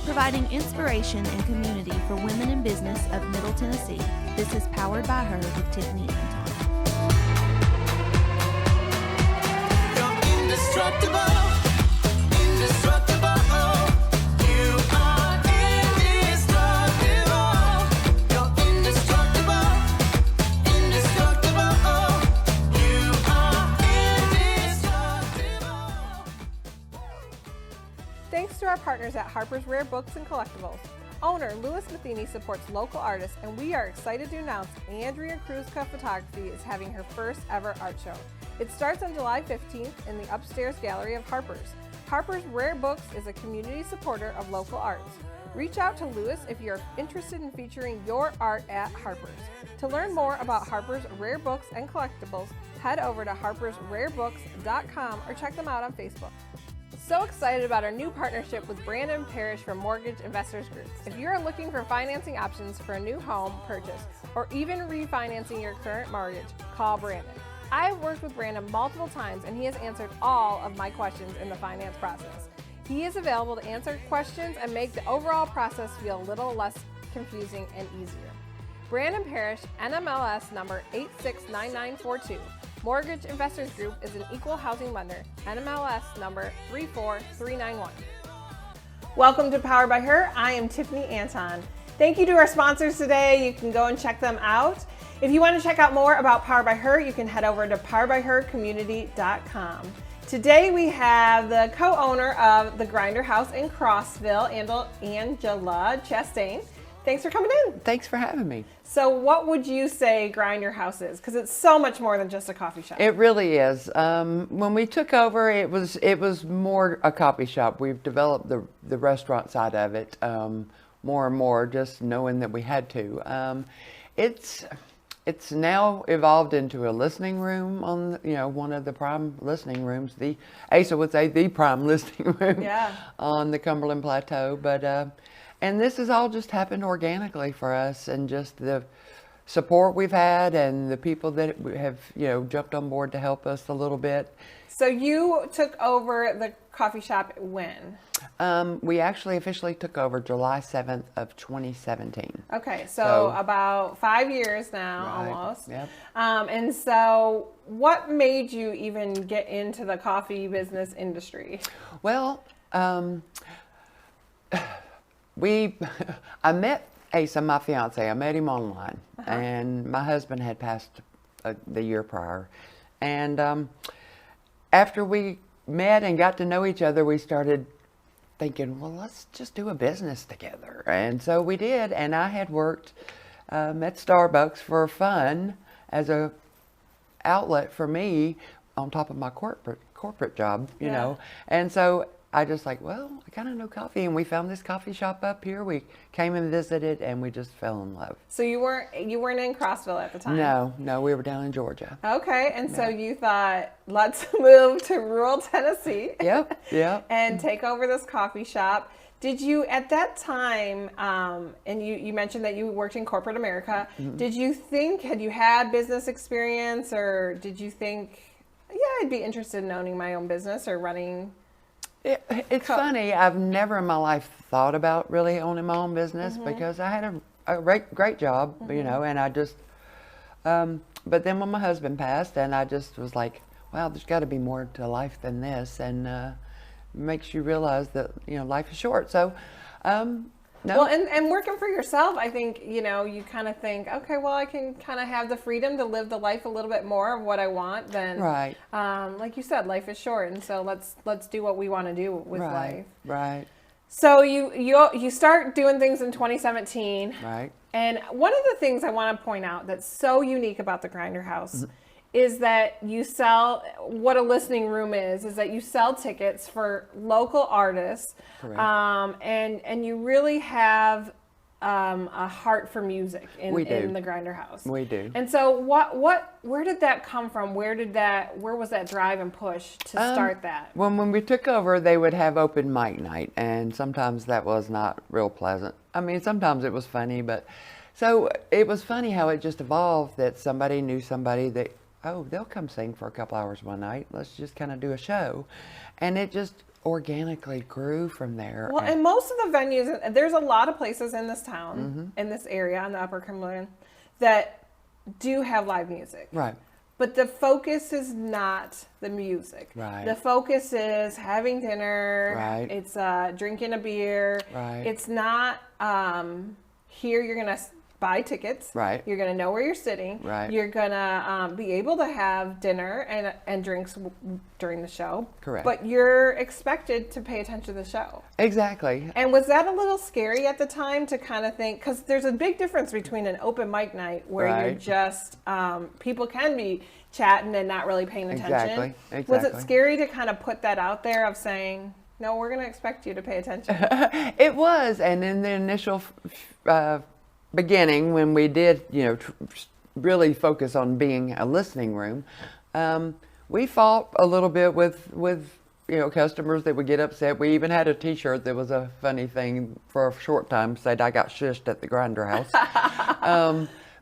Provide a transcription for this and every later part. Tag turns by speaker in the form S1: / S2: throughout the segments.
S1: providing inspiration and community for women in business of Middle Tennessee. This is Powered by Her with Tiffany Anton.
S2: You're indestructible, indestructible. You are indestructible. You're indestructible, indestructible. You are indestructible.
S3: Thanks to our partners at Harper's Rare Books and Collectibles. Owner Louis Matheny supports local artists, and we are excited to announce Andrea Kruzka Photography is having her first ever art show. It starts on July 15th in the upstairs gallery of Harper's. Harper's Rare Books is a community supporter of local arts. Reach out to Louis if you're interested in featuring your art at Harper's. To learn more about Harper's Rare Books and Collectibles, head over to harpersrarebooks.com or check them out on Facebook. So excited about our new partnership with Brandon Parish from Mortgage Investors Group. If you're looking for financing options for a new home purchase or even refinancing your current mortgage, call Brandon. I have worked with Brandon multiple times and he has answered all of my questions in the finance process. He is available to answer questions and make the overall process feel a little less confusing and easier. Brandon Parish, NMLS number 869942. Mortgage Investors Group is an Equal Housing Lender, NMLS number 34391. Welcome to Powered by Her. I am Tiffany Anton. Thank you to our sponsors today. You can go and check them out. If you want to check out more about Powered by Her, you can head over to poweredbyhercommunity.com. Today we have the co-owner of the Grinderhouse in Crossville, Angela Chastain. Thanks for coming in.
S4: Thanks for having me.
S3: So what would you say Grinderhouse is? Because it's so much more than just a coffee shop.
S4: It really is. When we took over, it was more a coffee shop. We've developed the restaurant side of it more and more, just knowing that we had to. It's now evolved into a listening room on one of the prime listening rooms. Asa would say the prime listening room on the Cumberland Plateau, but. And this has all just happened organically for us, and just the support we've had and the people that have, jumped on board to help us a little bit.
S3: So you took over the coffee shop when?
S4: We actually officially took over July 7th of 2017.
S3: Okay, so about 5 years now,
S4: right,
S3: almost.
S4: Yep. And
S3: so what made you even get into the coffee business industry?
S4: Well, I met Asa, my fiance. I met him online, and my husband had passed the year prior. And after we met and got to know each other, we started thinking, well, let's just do a business together. And so we did. And I had worked at Starbucks for fun as a outlet for me on top of my corporate job, you know. And so I just I kind of know coffee, and we found this coffee shop up here. We came and visited, and we just fell in love.
S3: So you weren't in Crossville at the time?
S4: No, we were down in Georgia.
S3: Okay, and so you thought, let's move to rural Tennessee.
S4: Yep.
S3: And take over this coffee shop. Did you, at that time, and you mentioned that you worked in corporate America, did you think, had you had business experience, or did you think, I'd be interested in owning my own business or running?
S4: It's funny. I've never in my life thought about really owning my own business because I had a great job, and I just, but then when my husband passed, and I just was like, wow, there's got to be more to life than this, and makes you realize that, life is short. So, no.
S3: Well, and working for yourself, I think, you kind of think, okay, well, I can kind of have the freedom to live the life a little bit more of what I want than,
S4: right.
S3: Like you said, life is short, and so let's do what we want to do with life.
S4: Right.
S3: So you start doing things in 2017.
S4: Right.
S3: And one of the things I want to point out that's so unique about the Grinderhouse is that you sell, what a listening room is that you sell tickets for local artists.
S4: Correct.
S3: And you really have a heart for music in the Grinderhouse.
S4: We do.
S3: And so where did that come from? Where was that drive and push to start that?
S4: When we took over, they would have open mic night, and sometimes that was not real pleasant. I mean, sometimes it was funny, but so it was funny how it just evolved that somebody knew somebody that, oh, they'll come sing for a couple hours one night. Let's just kind of do a show. And it just organically grew from there.
S3: Well, and most of the venues, there's a lot of places in this town, in this area on the Upper Cumberland, that do have live music.
S4: Right.
S3: But the focus is not the music.
S4: Right.
S3: The focus is having dinner.
S4: Right.
S3: It's drinking a beer.
S4: Right.
S3: It's not here you're going to buy tickets.
S4: Right.
S3: You're going to know where you're sitting.
S4: Right.
S3: You're going to be able to have dinner and drinks during the show.
S4: Correct.
S3: But you're expected to pay attention to the show.
S4: Exactly.
S3: And was that a little scary at the time to kind of think, because there's a big difference between an open mic night where you're
S4: Right.
S3: just, people can be chatting and not really paying attention.
S4: Exactly.
S3: Was it scary to kind of put that out there of saying, no, we're going to expect you to pay attention?
S4: It was, and in the initial beginning, when we did, really focus on being a listening room, we fought a little bit with customers that would get upset. We even had a T-shirt that was a funny thing for a short time, said I got shushed at the Grinderhouse.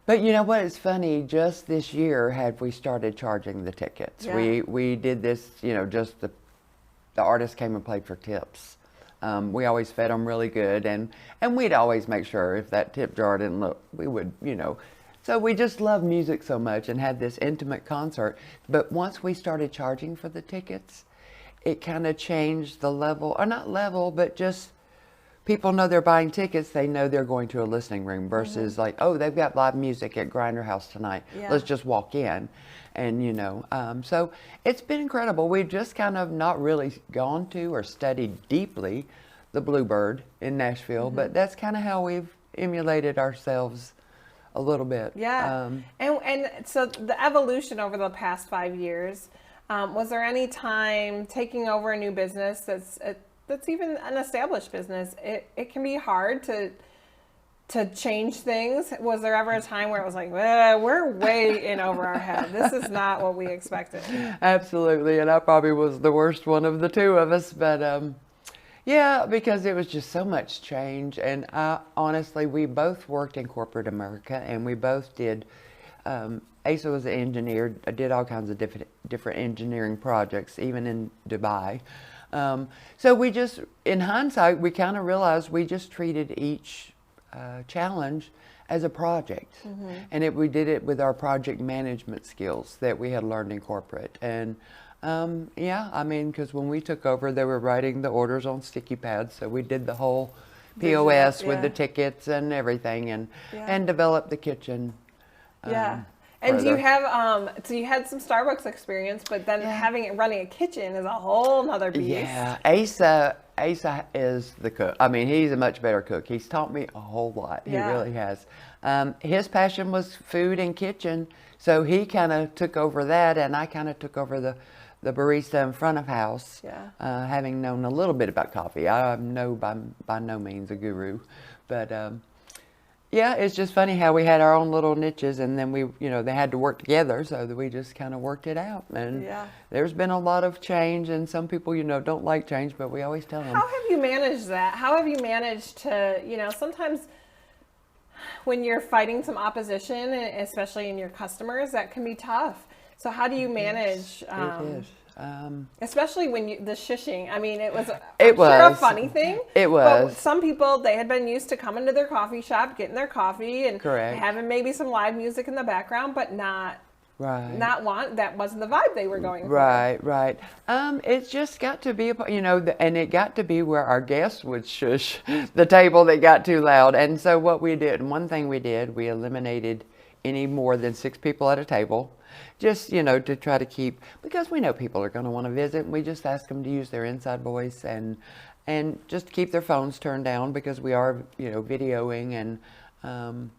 S4: But you know what? It's funny. Just this year, had we started charging the tickets.
S3: Yeah.
S4: We did this, just the artists came and played for tips. We always fed them really good, and we'd always make sure if that tip jar didn't look, we would, So we just loved music so much and had this intimate concert. But once we started charging for the tickets, it kind of changed the level, or not level, but just people know they're buying tickets, they know they're going to a listening room versus like, oh, they've got live music at Grinderhouse tonight.
S3: Yeah.
S4: Let's just walk in. And, so it's been incredible. We've just kind of not really gone to or studied deeply the Bluebird in Nashville, but that's kind of how we've emulated ourselves a little bit.
S3: Yeah. And so the evolution over the past 5 years, was there any time taking over a new business that's even an established business, it can be hard to change things? Was there ever a time where it was like, we're way in over our head. This is not what we expected?
S4: Absolutely. And I probably was the worst one of the two of us. But yeah, because it was just so much change. And honestly, we both worked in corporate America, and we both did. Asa was an engineer, did all kinds of different engineering projects, even in Dubai. So we just, in hindsight, we kind of realized we just treated each challenge as a project. And we did it with our project management skills that we had learned in corporate. And yeah, I mean, because when we took over, they were writing the orders on sticky pads. So we did the whole POS with the tickets and everything, and developed the kitchen.
S3: Yeah. And do you
S4: further.
S3: have, so you had some Starbucks experience, but then running a kitchen is a whole nother beast.
S4: Yeah, Asa is the cook. I mean, he's a much better cook. He's taught me a whole lot. He really has. His passion was food and kitchen, so he kind of took over that, and I kind of took over the barista in front of house. Yeah. Having known a little bit about coffee, I'm by no means a guru, but. Yeah, it's just funny how we had our own little niches, and then we, they had to work together, so that we just kind of worked it out. And there's been a lot of change, and some people, don't like change, but we always tell them.
S3: How have you managed that? How have you managed to, sometimes when you're fighting some opposition, especially in your customers, that can be tough. So how do you manage?
S4: It is.
S3: Especially when the shushing. I mean, it was a funny thing.
S4: It was.
S3: But some people, they had been used to coming to their coffee shop, getting their coffee, and having maybe some live music in the background, but that wasn't the vibe they were going for.
S4: Right. It's just got to be, and it got to be where our guests would shush the table that got too loud. And so what we did, and one thing we did, we eliminated any more than 6 people at a table. Just, to try to keep, because we know people are going to want to visit, and we just ask them to use their inside voice and just keep their phones turned down, because we are, videoing, and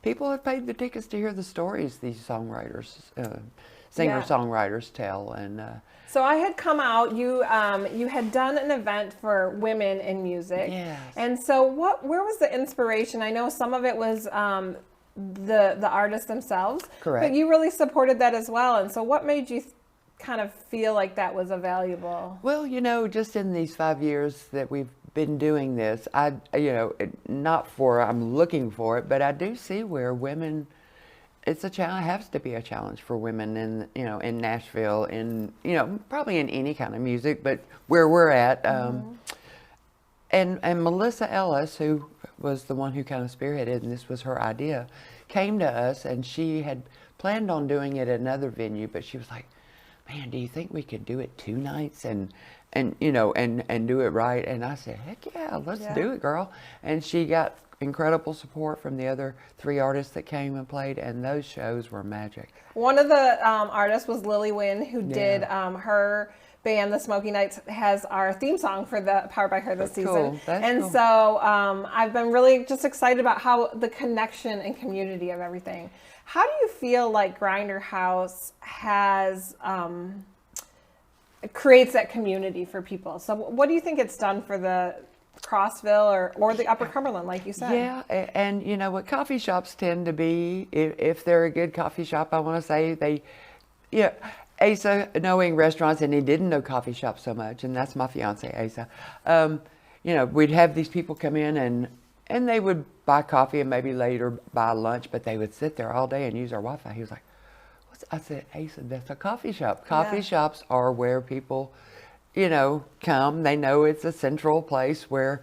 S4: people have paid the tickets to hear the stories these songwriters, singer-songwriters tell. And
S3: so I had come out, you had done an event for women in music.
S4: Yes.
S3: And so where was the inspiration? I know some of it was the artists themselves.
S4: Correct.
S3: But you really supported that as well. And so what made you kind of feel like that was valuable?
S4: Well, just in these 5 years that we've been doing this, I'm looking for it, but I do see where women it's a challenge. It has to be a challenge for women in in Nashville, probably in any kind of music, but where we're at. And Melissa Ellis, who was the one who kind of spearheaded, and this was her idea, came to us, and she had planned on doing it at another venue, but she was like, "Man, do you think we could do it 2 nights and do it right?" And I said, "Heck yeah, let's do it, girl." And she got incredible support from the other 3 artists that came and played, and those shows were magic.
S3: One of the artists was Lily Wynn, who did her band, The Smoky Nights, has our theme song for the Powered by Her this season.
S4: That's cool.
S3: So I've been really just excited about how the connection and community of everything. How do you feel like Grinderhouse has creates that community for people? So what do you think it's done for the Crossville or the Upper Cumberland, like you said?
S4: Yeah, and you know what coffee shops tend to be, if they're a good coffee shop, I want to say Asa, knowing restaurants, and he didn't know coffee shops so much, and that's my fiance, Asa. We'd have these people come in and they would buy coffee and maybe later buy lunch, but they would sit there all day and use our Wi-Fi. He was like, I said, Asa, that's a coffee shop. Coffee shops are where people, come. They know it's a central place where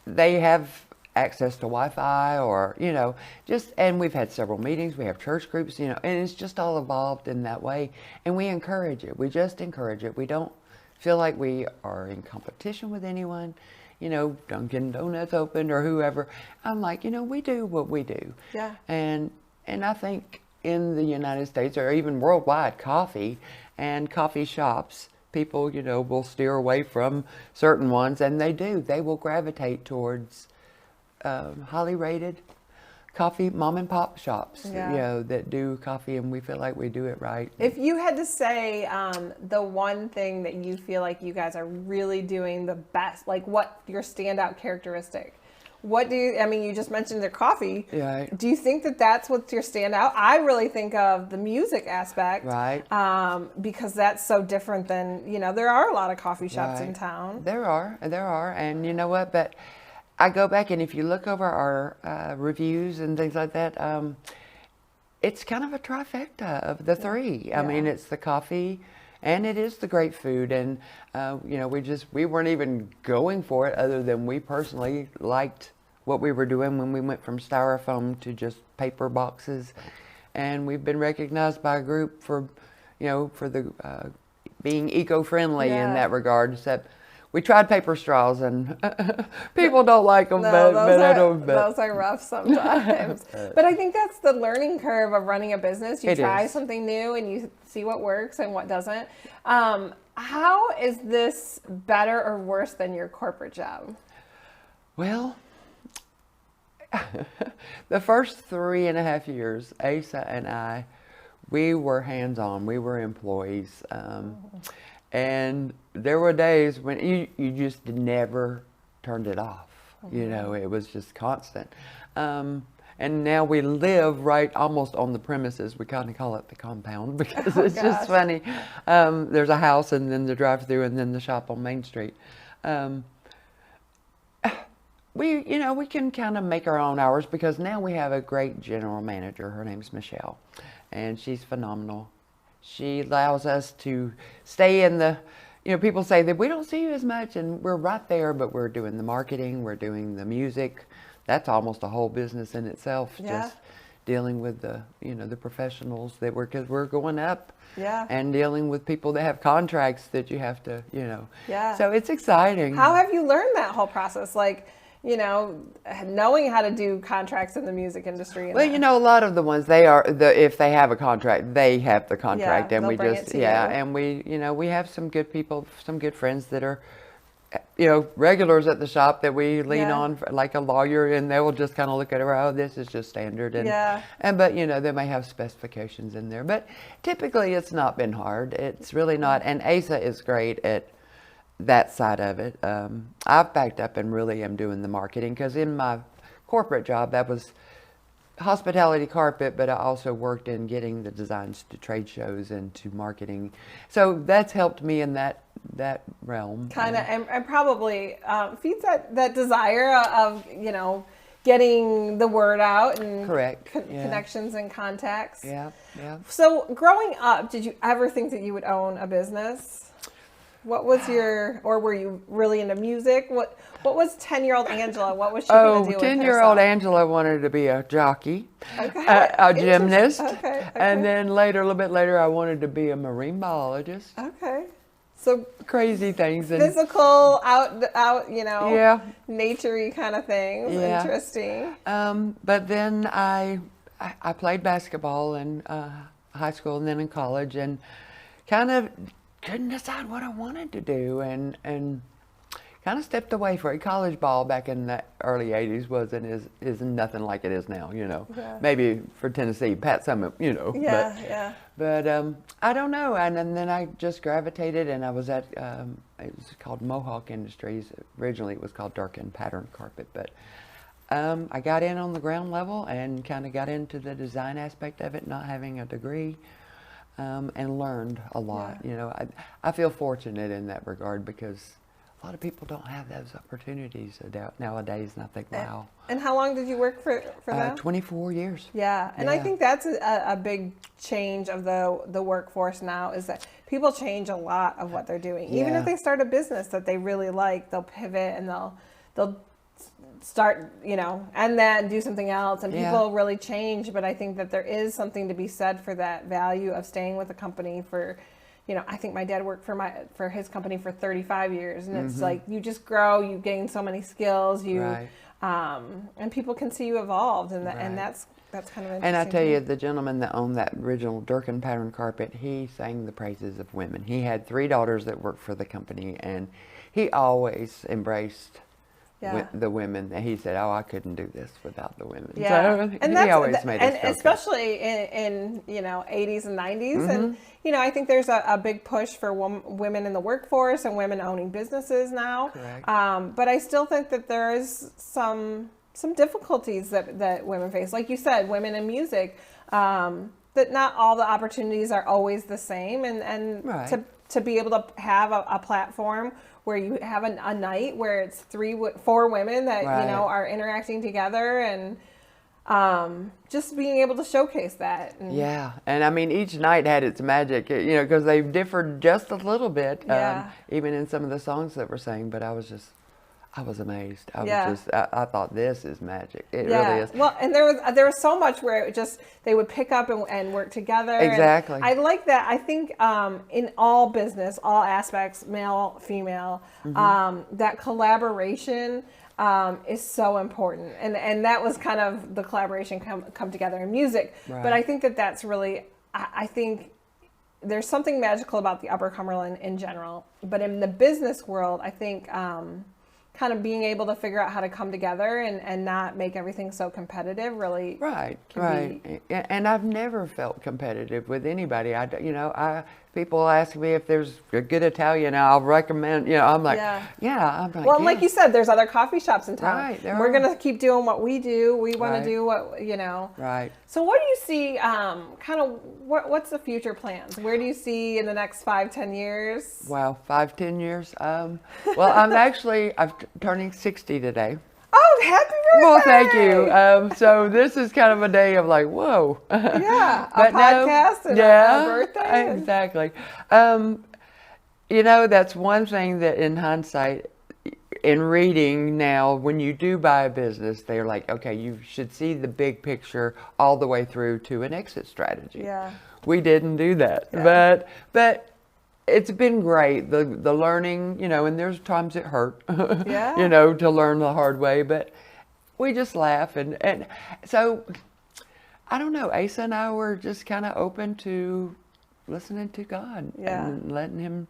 S4: they have access to Wi-Fi or, and we've had several meetings, we have church groups, and it's just all evolved in that way. And we encourage it. We just encourage it. We don't feel like we are in competition with anyone. Dunkin' Donuts opened or whoever. I'm like, we do what we do.
S3: Yeah.
S4: And I think in the United States or even worldwide, coffee and coffee shops, people, will steer away from certain ones, and they do. They will gravitate towards highly rated coffee mom and pop shops, that do coffee, and we feel like we do it right.
S3: If you had to say the one thing that you feel like you guys are really doing the best, like what your standout characteristic, you just mentioned their coffee.
S4: Yeah.
S3: Do you think that that's what's your standout? I really think of the music aspect.
S4: Right.
S3: Because that's so different than, there are a lot of coffee shops in town.
S4: There are. And you know what, but I go back, and if you look over our reviews and things like that, it's kind of a trifecta of the 3. I mean, it's the coffee, and it is the great food, and we weren't even going for it, other than we personally liked what we were doing when we went from styrofoam to just paper boxes, and we've been recognized by a group for the being eco-friendly in that regard. So we tried paper straws, and people don't like them, but I don't.
S3: Those are rough sometimes. But I think that's the learning curve of running a business. You try something new, and you see what works and what doesn't. How is this better or worse than your corporate job?
S4: Well, the first 3.5 years, Asa and I, we were hands-on. We were employees. And there were days when you just never turned it off. It was just constant. And now we live right almost on the premises. We kind of call it the compound because it's just funny. There's a house, and then the drive-through, and then the shop on Main Street. We can kind of make our own hours because now we have a great general manager. Her name's Michelle, and she's phenomenal. She allows us to stay in the, people say that we don't see you as much, and we're right there, but we're doing the marketing, we're doing the music. That's almost a whole business in itself, just dealing with the, the professionals because we're going up and dealing with people that have contracts that you have to, So it's exciting.
S3: How have you learned that whole process? Like, knowing how to do contracts in the music industry.
S4: Well, a lot of the ones if they have a contract, they have the contract, and we just and we have some good people, some good friends that are regulars at the shop that we lean on, like a lawyer, and they will just kind of look at it, oh, this is just standard, but they may have specifications in there, but typically it's not been hard. It's really not, and Asa is great at that side of it. I've backed up and really am doing the marketing, because in my corporate job, that was hospitality carpet, but I also worked in getting the designs to trade shows and to marketing. So that's helped me in that realm.
S3: Kind of, and probably feeds that desire of, getting the word out and
S4: Correct. Yeah.
S3: connections and contacts.
S4: Yeah, yeah.
S3: So growing up, did you ever think that you would own a business? What was your, or were you really into music? What was 10-year-old Angela? What was she going to do with
S4: 10-year-old
S3: herself?
S4: Angela wanted to be a jockey,
S3: Okay.
S4: a gymnast,
S3: Okay.
S4: and then later, a little bit later, I wanted to be a marine biologist.
S3: Okay. So
S4: Crazy things. And
S3: physical, out, you know,
S4: yeah,
S3: naturey kind of things.
S4: Yeah.
S3: Interesting.
S4: but then I played basketball in high school and then in college, and kind of couldn't decide what I wanted to do, and kind of stepped away for it. College ball back in the early 80s is nothing like it is now, you know.
S3: Yeah.
S4: Maybe for Tennessee, Pat Summitt, you know.
S3: Yeah, yeah.
S4: But I don't know, and then I just gravitated, and I was at, it was called Mohawk Industries. Originally it was called Dark-In Pattern Carpet, but I got in on the ground level and kind of got into the design aspect of it, not having a degree, and learned a lot.
S3: Yeah.
S4: You know, I feel fortunate in that regard, because a lot of people don't have those opportunities nowadays, and I think, wow.
S3: And how long did you work for them?
S4: 24 years.
S3: Yeah, and I
S4: Yeah.
S3: think that's a big change of the workforce now, is that people change a lot of what they're doing. Even
S4: Yeah.
S3: if they start a business that they really like, they'll pivot and they'll start, you know, and then do something else, and
S4: Yeah.
S3: people really change. But I think that there is something to be said for that value of staying with a company for, you know, I think my dad worked for his company for 35 years, and it's like you just grow, you gain so many skills,
S4: Right.
S3: And people can see you evolved, and
S4: Right.
S3: that's kind of interesting.
S4: And I tell
S3: to me.
S4: you, the gentleman that owned that original Durkin pattern carpet, he sang the praises of women. He had 3 daughters that worked for the company, and he always embraced
S3: Yeah.
S4: the women. And he said, "Oh, I couldn't do this without the women."
S3: Yeah,
S4: So
S3: and
S4: he always made us
S3: and
S4: feel good.
S3: especially in you know 80s and 90s,
S4: Mm-hmm.
S3: and you know I think there's a big push for women in the workforce and women owning businesses now.
S4: Correct.
S3: But I still think that there is some difficulties that women face, like you said, women in music. That not all the opportunities are always the same, and
S4: Right.
S3: to be able to have a platform where you have a night where it's 4 women that
S4: Right.
S3: you know are interacting together, and just being able to showcase that. And
S4: Yeah, and I mean, each night had its magic, you know, because they differed just a little bit,
S3: Yeah.
S4: even in some of the songs that were sang. But I was amazed.
S3: Yeah.
S4: I thought, this is magic. It
S3: yeah.
S4: really is.
S3: Well, and there was so much where it just they would pick up and work together. and
S4: Exactly.
S3: I like that. I think in all business, all aspects, male, female,
S4: Mm-hmm.
S3: that collaboration is so important. And that was kind of the collaboration come together in music. But
S4: Right.
S3: I think that's really, I think there's something magical about the Upper Cumberland in general. But in the business world, I think kind of being able to figure out how to come together and not make everything so competitive really
S4: Right,
S3: can
S4: right. And I've never felt competitive with anybody. People ask me if there's a good Italian, I'll recommend, you know, I'm like,
S3: Yeah.
S4: I'm like,
S3: Well,
S4: yeah.
S3: like you said, there's other coffee shops in town.
S4: Right, there
S3: We're
S4: are.
S3: going to keep doing what we do. We want
S4: Right.
S3: to do what, you know.
S4: Right.
S3: So what do you see, kind of, what's the future plans? Where do you see in the next 5-10 years?
S4: Wow, 5-10 years. Well, I'm turning 60 today.
S3: Oh, happy birthday!
S4: Well, thank you. So this is kind of a day of like, whoa.
S3: Yeah, a
S4: But no,
S3: podcast and a birthday. and-
S4: Exactly. You know, that's one thing that in hindsight, in reading now, when you do buy a business, they're like, okay, you should see the big picture all the way through to an exit strategy.
S3: Yeah.
S4: We didn't do that.
S3: Yeah.
S4: But it's been great, the learning, you know, and there's times it hurt,
S3: Yeah.
S4: you know, to learn the hard way, but we just laugh. And so, I don't know, Asa and I were just kind of open to listening to God
S3: Yeah.
S4: and letting Him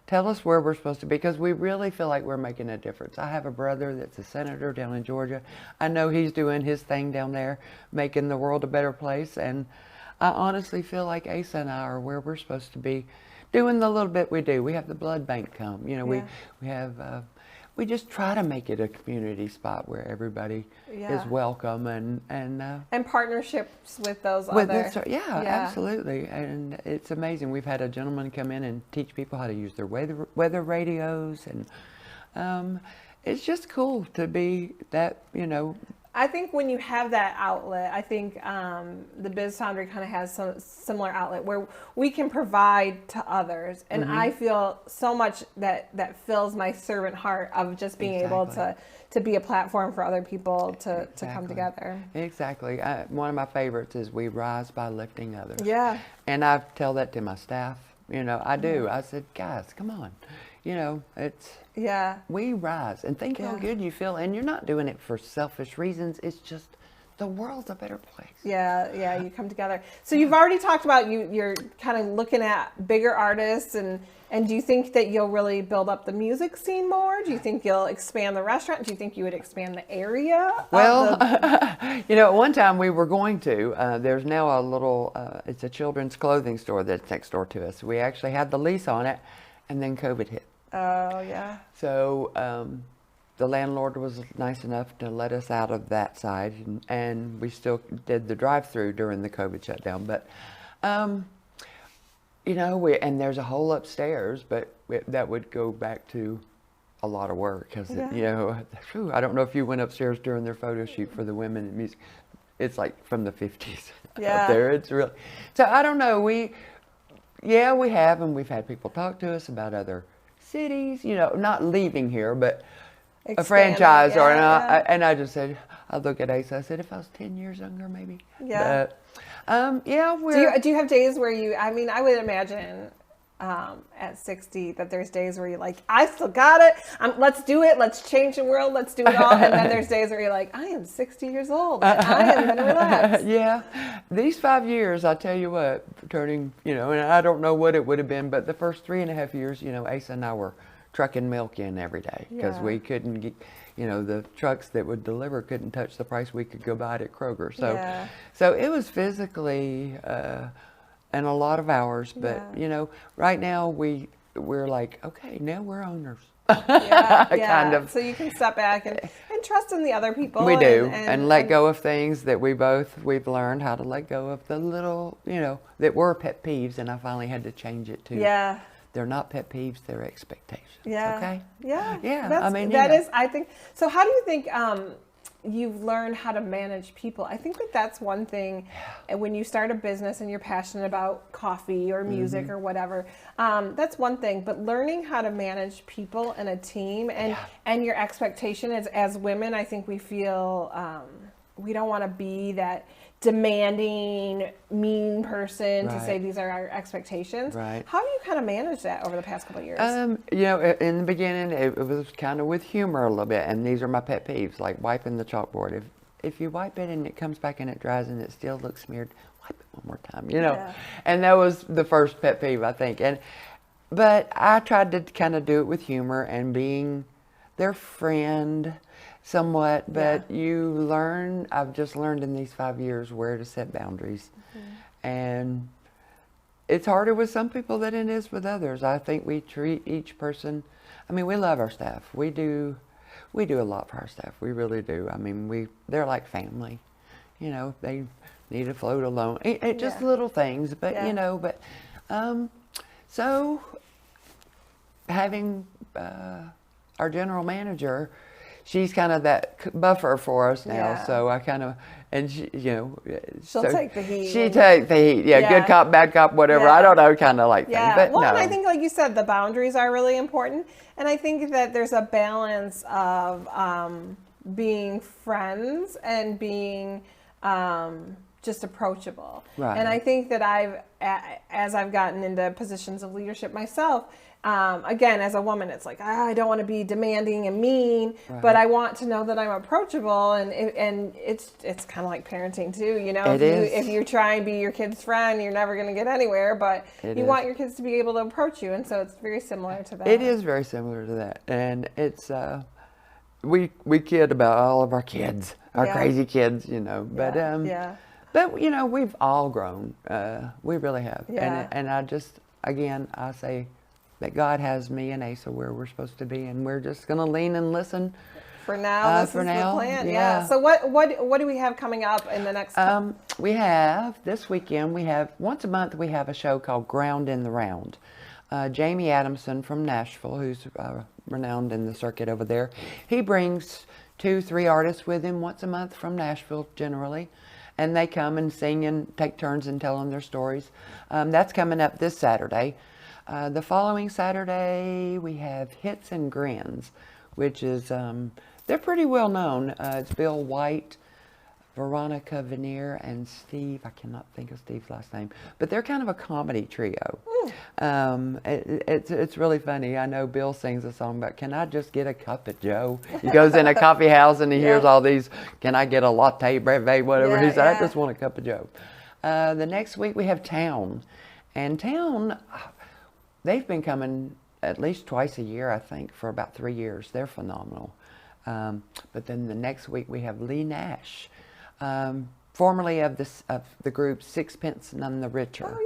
S4: tell us where we're supposed to be, because we really feel like we're making a difference. I have a brother that's a senator down in Georgia. I know he's doing his thing down there, making the world a better place, and I honestly feel like Asa and I are where we're supposed to be, doing the little bit we do. We have the blood bank come, you know,
S3: Yeah.
S4: we have, we just try to make it a community spot where everybody
S3: Yeah.
S4: is welcome and
S3: partnerships with those
S4: with
S3: other.
S4: this, yeah, absolutely. And it's amazing. We've had a gentleman come in and teach people how to use their weather radios, and it's just cool to be that, you know,
S3: I think when you have that outlet, I think the Biz Foundry kind of has some similar outlet where we can provide to others, and I feel so much that fills my servant heart of just being able to be a platform for other people to come together.
S4: Exactly. One of my favorites is we rise by lifting others.
S3: Yeah.
S4: And I tell that to my staff. You know, I do. I said, guys, come on. You know, we rise and think how good you feel, and you're not doing it for selfish reasons. It's just the world's a better place.
S3: Yeah, you come together. So you've already talked about you're kind of looking at bigger artists, and do you think that you'll really build up the music scene more? Do you think you'll expand the restaurant? Do you think you would expand the area?
S4: Well, you know, at one time we were going to. There's now a little, it's a children's clothing store that's next door to us. We actually had the lease on it, and then COVID hit.
S3: Oh, yeah.
S4: So the landlord was nice enough to let us out of that side, and we still did the drive-through during the COVID shutdown. But, you know, and there's a whole upstairs, but that would go back to a lot of work. Because, you know, I don't know if you went upstairs during their photo shoot for the women in music. It's like from the 50s up there. It's really, so I don't know. We have, and we've had people talk to us about other cities, you know, not leaving here, but a franchise or not. And I just said, I look at Asa, I said, if I was 10 years younger, maybe.
S3: Yeah.
S4: But,
S3: do you have days where you, I mean, I would imagine at 60 that there's days where you're like, I still got it. Let's do it. Let's change the world. Let's do it all. And then there's days where you're like, I am 60 years old. And I am going to relax.
S4: Yeah. These 5 years, I tell you what, turning, you know, and I don't know what it would have been, but the first 3.5 years, you know, Asa and I were trucking milk in every day because we couldn't get, you know, the trucks that would deliver couldn't touch the price we could go buy it at Kroger. So it was physically and a lot of hours, but you know, right now we're like, okay, now we're owners. Kind of.
S3: So you can step back and trust in the other people.
S4: We do, and let go of things that we've learned how to let go of the little, you know, that were pet peeves, and I finally had to change it to. They're not pet peeves, they're expectations. Okay?
S3: Yeah.
S4: I mean,
S3: that is, I think, so how do you think you've learned how to manage people? I think that's one thing when you start a business and you're passionate about coffee or music or whatever, that's one thing, but learning how to manage people and a team and your expectation as women, I think we feel we don't want to be that demanding, mean person to say these are our expectations. How do you kind of manage that over the past couple of years?
S4: You know, in the beginning, it was kind of with humor a little bit, and these are my pet peeves, like wiping the chalkboard. If you wipe it and it comes back and it dries and it still looks smeared, wipe it one more time, you know. And that was the first pet peeve, I think. But I tried to kind of do it with humor and being their friend somewhat, but I've just learned in these 5 years where to set boundaries. And it's harder with some people than it is with others. I think we treat each person, I mean, we love our staff. We do a lot for our staff. We really do. I mean, they're like family. You know, they need a float alone. Just little things, but you know, so having our general manager, she's kind of that buffer for us now, so I kind of, and she, you know,
S3: she'll take the heat.
S4: She takes the heat, good cop, bad cop, whatever. I don't know, kind of like thing. But
S3: well,
S4: no.
S3: And I think, like you said, the boundaries are really important, and I think that there's a balance of being friends and being just approachable. And I think that as I've gotten into positions of leadership myself, again, as a woman, it's like, I don't want to be demanding and mean, but I want to know that I'm approachable, and it's kind of like parenting too, you know. If you try and be your kid's friend, you're never going to get anywhere, but you want your kids to be able to approach you, and so it's very similar to that.
S4: It is very similar to that, and it's we kid about all of our kids, our crazy kids, you know, but but you know, we've all grown, we really have, and I just, again, I say that God has me and Asa where we're supposed to be, and we're just going to lean and listen.
S3: For now, this is the plan. So what do we have coming up in the next?
S4: We have this weekend. Once a month we have a show called Ground in the Round. Jamie Adamson from Nashville, who's renowned in the circuit over there, he brings 2-3 artists with him once a month from Nashville generally. And they come and sing and take turns in telling their stories. That's coming up this Saturday. The following Saturday, we have Hits and Grins, which is, they're pretty well known. It's Bill White, Veronica Veneer, and Steve. I cannot think of Steve's last name, but they're kind of a comedy trio. It's really funny. I know Bill sings a song about, "Can I just get a cup of Joe?" He goes in a coffee house and he hears all these, "Can I get a latte, brevet, whatever?" He said, "I just want a cup of Joe." The next week we have Town, and Town, they've been coming at least twice a year, I think, for about 3 years. They're phenomenal. But then the next week we have Lee Nash, formerly of the group Sixpence None the Richer.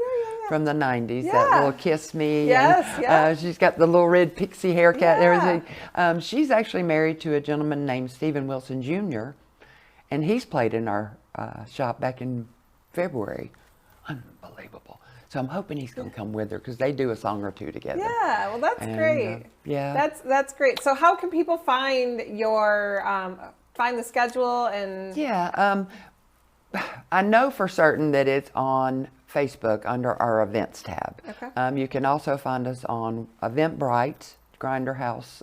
S4: From the 90s, that little Kiss Me. And, she's got the little red pixie haircut and everything. She's actually married to a gentleman named Stephen Wilson Jr., and he's played in our shop back in February. Unbelievable. So I'm hoping he's going to come with her because they do a song or two together.
S3: Yeah, well, that's great.
S4: Yeah.
S3: That's great. So how can people find your, find the schedule and...
S4: Yeah, I know for certain that it's on Facebook under our events tab.
S1: Okay.
S4: You can also find us on Eventbrite, Grinderhouse,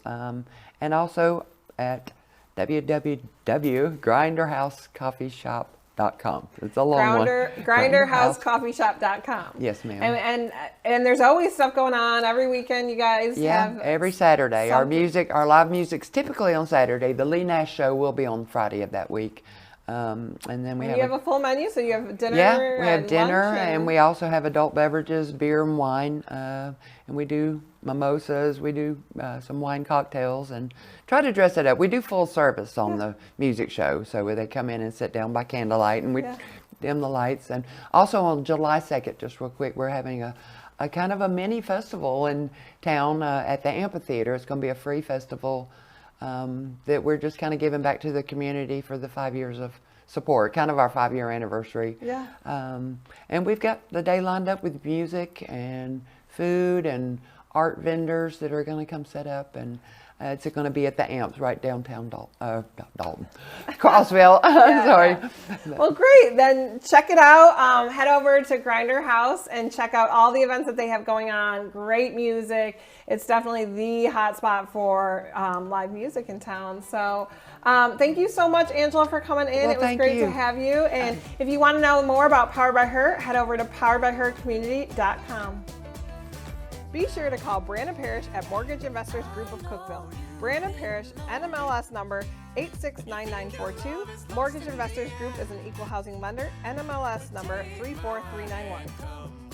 S4: and also at www.grinderhousecoffeeshop.com. It's a long one.
S3: Grinderhousecoffeeshop.com.
S4: Yes, ma'am.
S3: And there's always stuff going on every weekend. You guys have
S4: every Saturday.
S3: something.
S4: Our live music's typically on Saturday. The Lee Nash show will be on Friday of that week. And then we
S3: have a full menu, so you have dinner.
S4: Yeah, we have
S3: and
S4: dinner,
S3: lunch
S4: and we also have adult beverages, beer and wine, and we do mimosas. We do some wine cocktails, and try to dress it up. We do full service on the music show, so where they come in and sit down by candlelight, and we dim the lights. And also on July 2nd, just real quick, we're having a kind of a mini festival in town at the amphitheater. It's going to be a free festival. That we're just kind of giving back to the community for the 5 years of support, kind of our 5-year anniversary.
S3: Yeah.
S4: And we've got the day lined up with music and food and art vendors that are going to come set up, and it's going to be at the Amps right downtown Dalton, Crossville. Sorry.
S3: Well, great. Then check it out. Head over to Grinder House and check out all the events that they have going on. Great music. It's definitely the hot spot for live music in town. So thank you so much, Angela, for coming in.
S4: Well,
S3: it was great to have you. And if you want to know more about Powered by Her, head over to poweredbyhercommunity.com. Be sure to call Brandon Parish at Mortgage Investors Group of Cookeville. Brandon Parish, NMLS number 869942. Mortgage Investors Group is an equal housing lender, NMLS number 34391.